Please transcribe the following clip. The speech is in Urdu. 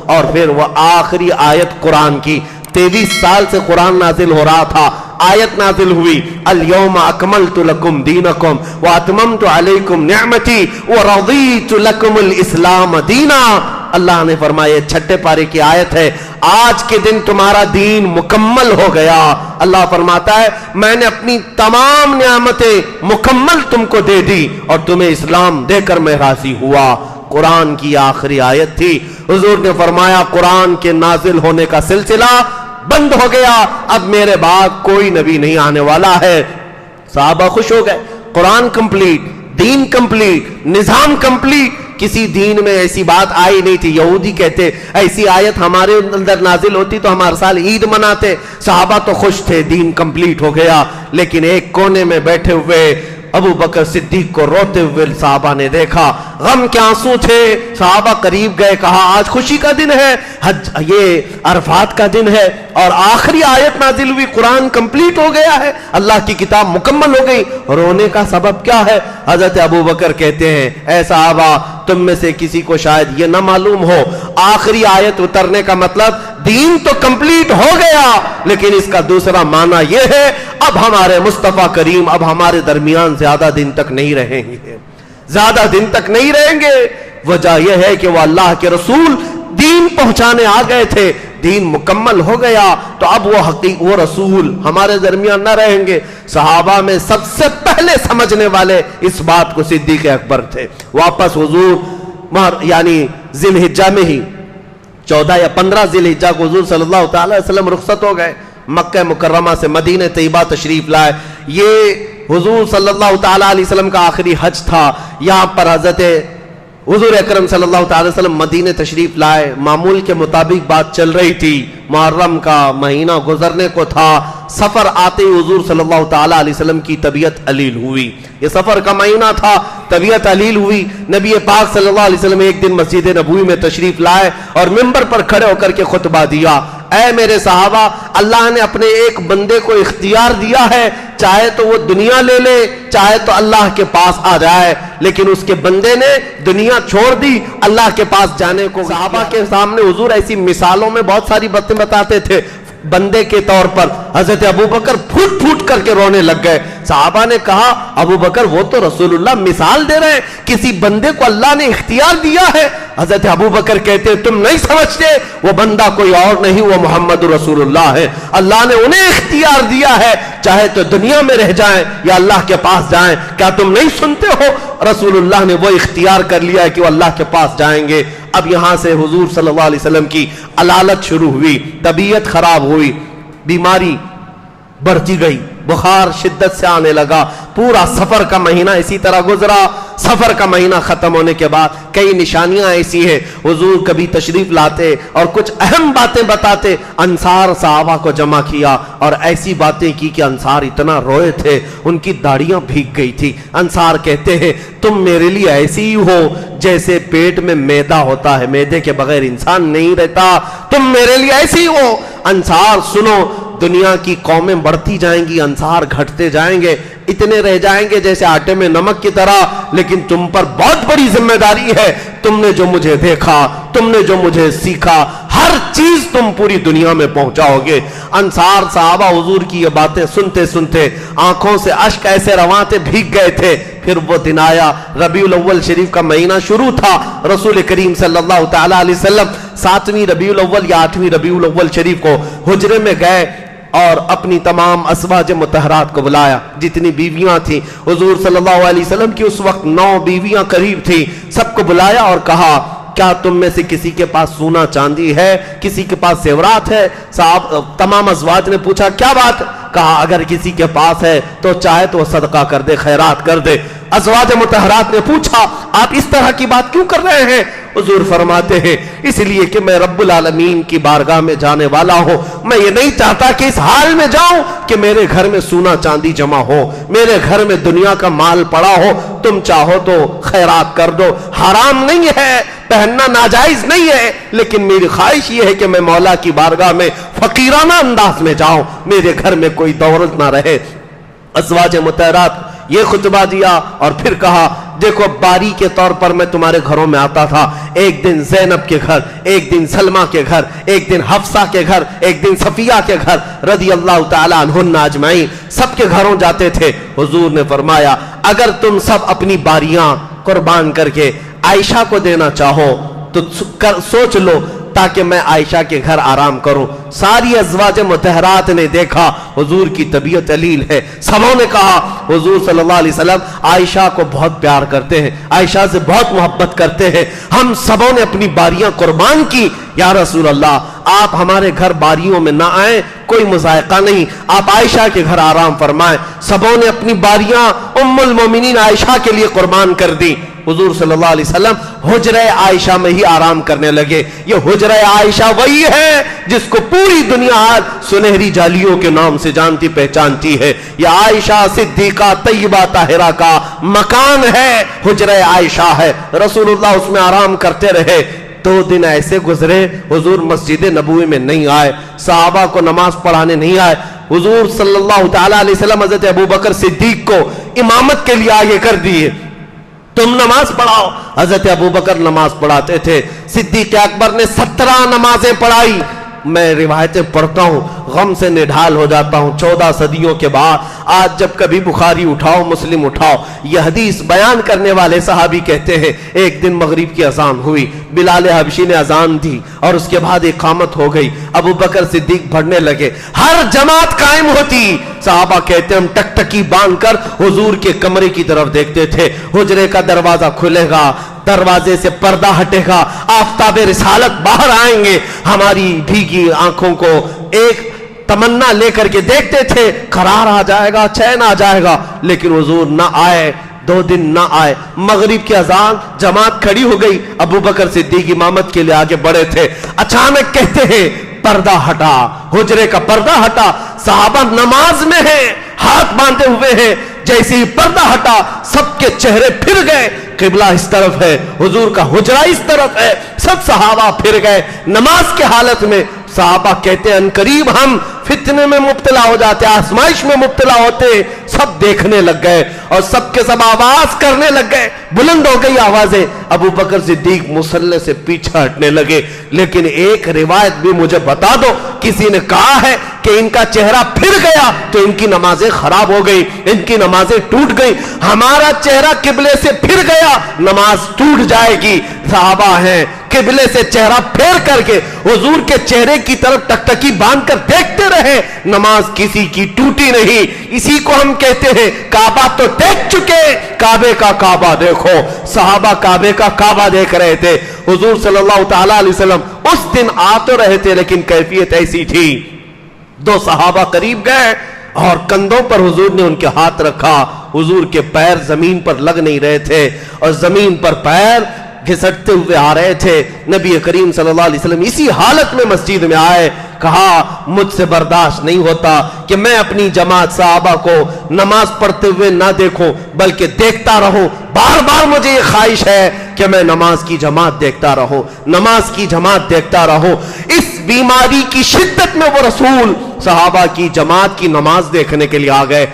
اور پھر وہ آخری آیت قرآن کی 23 سال سے قرآن نازل ہو رہا تھا، آیت نازل ہوئی الیوم اکملت لکم دینکم واتممت علیکم نعمتی ورضیت لکم الاسلام دینا۔ اللہ نے فرمایا یہ 6 پارے کی آیت ہے، آج کے دن تمہارا دین مکمل ہو گیا۔ اللہ فرماتا ہے میں نے اپنی تمام نعمتیں مکمل تم کو دے دی اور تمہیں اسلام دے کر میں راضی ہوا۔ قرآن کی آخری آیت تھی، حضور نے فرمایا قرآن کے نازل ہونے کا سلسلہ بند ہو گیا، اب میرے بعد کوئی نبی نہیں آنے والا ہے۔ صحابہ خوش ہو گئے، قرآن کمپلیٹ، دین کمپلیٹ، نظام کمپلیٹ۔ کسی دین میں ایسی بات آئی نہیں تھی۔ یہودی کہتے ایسی آیت ہمارے اندر نازل ہوتی تو ہم ہر سال عید مناتے۔ صحابہ تو خوش تھے، دین کمپلیٹ ہو گیا، لیکن ایک کونے میں بیٹھے ہوئے ابو بکر صدیق کو روتے ہوئے صحابہ نے دیکھا، غم کے آنسو تھے۔ صحابہ قریب گئے، کہا آج خوشی کا دن ہے، یہ عرفات کا دن ہے اور آخری آیت نازل ہوئی، قرآن کمپلیٹ ہو گیا ہے، اللہ کی کتاب مکمل ہو گئی، رونے کا سبب کیا ہے؟ حضرت ابو بکر کہتے ہیں اے صحابہ تم میں سے کسی کو شاید یہ نہ معلوم ہو، آخری آیت اترنے کا مطلب دین تو کمپلیٹ ہو گیا، لیکن اس کا دوسرا معنی یہ ہے اب ہمارے مصطفیٰ کریم اب ہمارے درمیان زیادہ دن تک نہیں رہیں گے، زیادہ دن تک نہیں رہیں گے۔ وجہ یہ ہے کہ وہ اللہ کے رسول دین پہنچانے آ گئے تھے، دین مکمل ہو گیا تو اب وہ رسول ہمارے درمیان نہ رہیں گے۔ صحابہ میں سب سے پہلے سمجھنے والے اس بات کو صدیق اکبر تھے۔ واپس حضور یعنی ذی الحجہ میں ہی 14 یا 15 ذی الحجہ کو حضور صلی اللہ تعالی وسلم رخصت ہو گئے، مکہ مکرمہ سے مدینہ طیبہ تشریف لائے۔ یہ حضور صلی اللہ تعالی علیہ وسلم کا آخری حج تھا۔ یہاں پر حضرت حضور اکرم صلی اللہ تعالی وسلم مدینہ تشریف لائے، معمول کے مطابق بات چل رہی تھی، محرم کا مہینہ گزرنے کو تھا، سفر آتے ہی حضور صلی اللہ تعالی علیہ وسلم کی طبیعت علیل ہوئی۔ یہ سفر کا مہینہ تھا، طبیعت علیل ہوئی۔ نبی پاک صلی اللہ علیہ وسلم ایک دن مسجد نبوی میں تشریف لائے اور منبر پر کھڑے ہو کر کے خطبہ دیا، اے میرے صحابہ اللہ نے اپنے ایک بندے کو اختیار دیا ہے، چاہے تو وہ دنیا لے لے چاہے تو اللہ کے پاس آ جائے، لیکن اس کے بندے نے دنیا چھوڑ دی، اللہ کے پاس جانے کو۔ صحابہ کے سامنے حضور ایسی مثالوں میں بہت ساری باتیں بتاتے تھے، بندے کے طور پر حضرت ابو بکر پھوٹ پھوٹ کر کے رونے لگ گئے۔ صحابہ نے کہا ابو بکر وہ تو رسول اللہ مثال دے رہے ہیں، کسی بندے کو اللہ نے اختیار دیا ہے۔ حضرت ابو بکر کہتے تم نہیں سمجھتے، وہ بندہ کوئی اور نہیں، وہ محمد رسول اللہ ہے، اللہ نے انہیں اختیار دیا ہے، چاہے تو دنیا میں رہ جائیں یا اللہ کے پاس جائیں۔ کیا تم نہیں سنتے ہو؟ رسول اللہ نے وہ اختیار کر لیا ہے کہ وہ اللہ کے پاس جائیں گے۔ اب یہاں سے حضور صلی اللہ علیہ وسلم کی علالت شروع ہوئی، طبیعت خراب ہوئی، بیماری بڑھتی گئی، بخار شدت سے آنے لگا۔ پورا سفر کا مہینہ اسی طرح گزرا۔ سفر کا مہینہ ختم ہونے کے بعد کئی نشانیاں ایسی ہیں، حضور کبھی تشریف لاتے اور کچھ اہم باتیں بتاتے، انصار صحابہ کو جمع کیا اور ایسی باتیں کی کہ انصار اتنا روئے تھے ان کی داڑیاں بھیگ گئی تھی۔ انصار کہتے ہیں تم میرے لیے ایسی ہی ہو جیسے پیٹ میں میدا ہوتا ہے، میدے کے بغیر انسان نہیں رہتا، تم میرے لیے ایسی ہو۔ انصار سنو، دنیا کی قومیں بڑھتی جائیں گی، انصار گھٹتے جائیں گے، اتنے رہ جائیں گے جیسے آٹے میں نمک کی طرح، لیکن تم پر بہت بڑی ذمہ داری ہے، تم نے جو مجھے دیکھا، تم نے جو مجھے سیکھا، ہر چیز تم پوری دنیا میں پہنچاؤ گے۔ انصار صحابہ حضور کی یہ باتیں سنتے سنتے آنکھوں سے اشک ایسے رواں تھے، بھیگ گئے تھے۔ پھر وہ دن آیا، ربیع الاول شریف کا مہینہ شروع تھا، رسول کریم صلی اللہ تعالی علیہ وسلم 7ویں ربیع الاول یا 8ویں ربیع الاول شریف کو حجرے میں گئے اور اپنی تمام ازواج مطہرات کو بلایا، جتنی بیویاں تھیں حضور صلی اللہ علیہ وسلم کی اس وقت 9 بیویاں قریب تھیں، سب کو بلایا اور کہا کیا تم میں سے کسی کے پاس سونا چاندی ہے، کسی کے پاس زیورات ہے؟ تمام ازواج نے پوچھا کیا بات؟ کہا اگر کسی کے پاس ہے تو چاہے تو وہ صدقہ کر دے، خیرات کر دے۔ ازواج مطہرات نے پوچھا آپ اس طرح کی بات کیوں کر رہے ہیں؟ حضور فرماتے ہیں اس لیے کہ میں رب العالمین کی بارگاہ میں جانے والا ہوں، میں یہ نہیں چاہتا کہ اس حال میں جاؤں کہ میرے گھر میں سونا چاندی جمع ہو، میرے گھر میں دنیا کا مال پڑا ہو، تم چاہو تو خیرات کر دو، حرام نہیں ہے، پہننا ناجائز نہیں ہے، لیکن میری خواہش یہ ہے کہ میں مولا کی بارگاہ میں فقیرانہ انداز میں جاؤں، میرے گھر میں کوئی دولت نہ رہے۔ ازواج مطہرات یہ خطبہ دیا اور پھر کہا دیکھو باری کے طور پر میں تمہارے گھروں میں آتا تھا، ایک دن زینب کے گھر، ایک دن سلمہ کے گھر، ایک دن حفصہ کے گھر، ایک دن صفیہ کے گھر رضی اللہ تعالی عنہن اجمعین، سب کے گھروں جاتے تھے۔ حضور نے فرمایا اگر تم سب اپنی باریاں قربان کر کے عائشہ کو دینا چاہو تو سوچ لو تاکہ میں عائشہ کے گھر آرام کروں۔ ساری ازواج مطہرات نے دیکھا حضور کی طبیعت علیل ہے، سبوں نے کہا حضور صلی اللہ علیہ وسلم عائشہ کو بہت پیار کرتے ہیں، عائشہ سے بہت محبت کرتے ہیں، ہم سبوں نے اپنی باریاں قربان کی، یا رسول اللہ آپ ہمارے گھر باریوں میں نہ آئیں، کوئی مذائقہ نہیں، آپ عائشہ کے گھر آرام فرمائیں۔ سبوں نے اپنی باریاں ام المومنین عائشہ کے لیے قربان کر دی۔ حضور صلی اللہ علیہ وسلم حجرہ عائشہ میں ہی آرام کرنے لگے۔ یہ حجرہ عائشہ وہی ہے جس کو پوری دنیا آج سنہری جالیوں کے نام سے جانتی پہچانتی ہے۔ یہ عائشہ صدیقہ طیبہ طاہرہ کا مکان ہے، حجرہ عائشہ ہے، رسول اللہ اس میں آرام کرتے رہے۔ 2 دن ایسے گزرے حضور مسجد نبوی میں نہیں آئے، صحابہ کو نماز پڑھانے نہیں آئے۔ حضور صلی اللہ تعالی علیہ وسلم حضرت ابوبکر صدیق کو امامت کے لیے آگے کر دیے، تم نماز پڑھاؤ۔ حضرت ابوبکر نماز پڑھاتے تھے، صدیق اکبر نے 17 نمازیں پڑھائی۔ میں روایتیں پڑھتا ہوں غم سے نڈھال ہو جاتا ہوں۔ 14 صدیوں کے بعد آج جب کبھی بخاری اٹھاؤ مسلم اٹھاؤ، یہ حدیث بیان کرنے والے صحابی کہتے ہیں ایک دن مغرب کی اذان ہوئی، بلال حبشی نے اذان دی اور اس کے بعد اقامت ہو گئی، ابو بکر صدیق پڑھنے لگے، ہر جماعت قائم ہوتی، صحابہ کہتے ہیں ہم ٹکٹکی باندھ کر حضور کے کمرے کی طرف دیکھتے تھے، حجرے کا دروازہ کھلے گا، دروازے سے پردہ ہٹے گا، آفتاب رسالت باہر آئیں گے، ہماری بھیگی آنکھوں کو ایک تمنا لے کر کے دیکھتے تھے، قرار آ جائے گا، چین آ جائے گا، لیکن حضور نہ آئے، 2 دن نہ آئے۔ مغرب کی اذان، جماعت کھڑی ہو گئی، ابو بکر صدیق امامت کے لیے آگے بڑھے تھے، اچانک کہتے ہیں پردہ ہٹا، حجرے کا پردہ ہٹا، صحابہ نماز میں ہیں، ہاتھ باندھے ہوئے ہیں، جیسے ہی پردہ ہٹا سب کے چہرے پھر گئے، قبلہ اس طرف ہے، حضور کا حجرہ اس طرف ہے، سب صحابہ پھر گئے نماز کے حالت میں۔ صحابہ کہتے ہیں انقریب ہم فتنے میں مبتلا ہو جاتے، آزمائش میں مبتلا ہوتے، سب دیکھنے لگ گئے اور سب کے سب آواز کرنے لگ گئے، بلند ہو گئی آوازیں، ابو بکر صدیق مصلی سے پیچھے ہٹنے لگے۔ لیکن ایک روایت بھی مجھے بتا دو، کسی نے کہا ہے کہ ان کا چہرہ پھر گیا تو ان کی نمازیں خراب ہو گئی، ان کی نمازیں ٹوٹ گئی، ہمارا چہرہ قبلے سے پھر گیا نماز ٹوٹ جائے گی۔ صحابہ ہیں قبلے سے چہرہ پھیر کر کے حضور کے چہرے کی طرف ٹکٹکی باندھ کر دیکھتے رہے، نماز کسی کی ٹوٹی نہیں۔ اسی کو ہم کہتے ہیں کعبہ تو دیکھ چکے، کعبے کا کعبہ دیکھو۔ صحابہ کعبے کا کعبہ دیکھ رہے تھے، حضور صلی اللہ تعالی علیہ وسلم اس دن آ تو رہے تھے لیکن کیفیت ایسی تھی، 2 صحابہ قریب گئے اور کندھوں پر حضور نے ان کے ہاتھ رکھا، حضور کے پیر زمین پر لگ نہیں رہے تھے اور زمین پر پیر گھسٹتے ہوئے آ رہے تھے۔ نبی کریم صلی اللہ علیہ وسلم اسی حالت میں مسجد میں آئے، کہا مجھ سے برداشت نہیں ہوتا کہ میں اپنی جماعت صحابہ کو نماز پڑھتے ہوئے نہ دیکھوں بلکہ دیکھتا رہوں، بار بار مجھے یہ خواہش ہے کہ میں نماز کی جماعت دیکھتا رہوں، نماز کی جماعت دیکھتا رہوں۔ اس بیماری کی شدت میں وہ رسول صحابہ کی جماعت کی نماز دیکھنے کے لیے آ گئے۔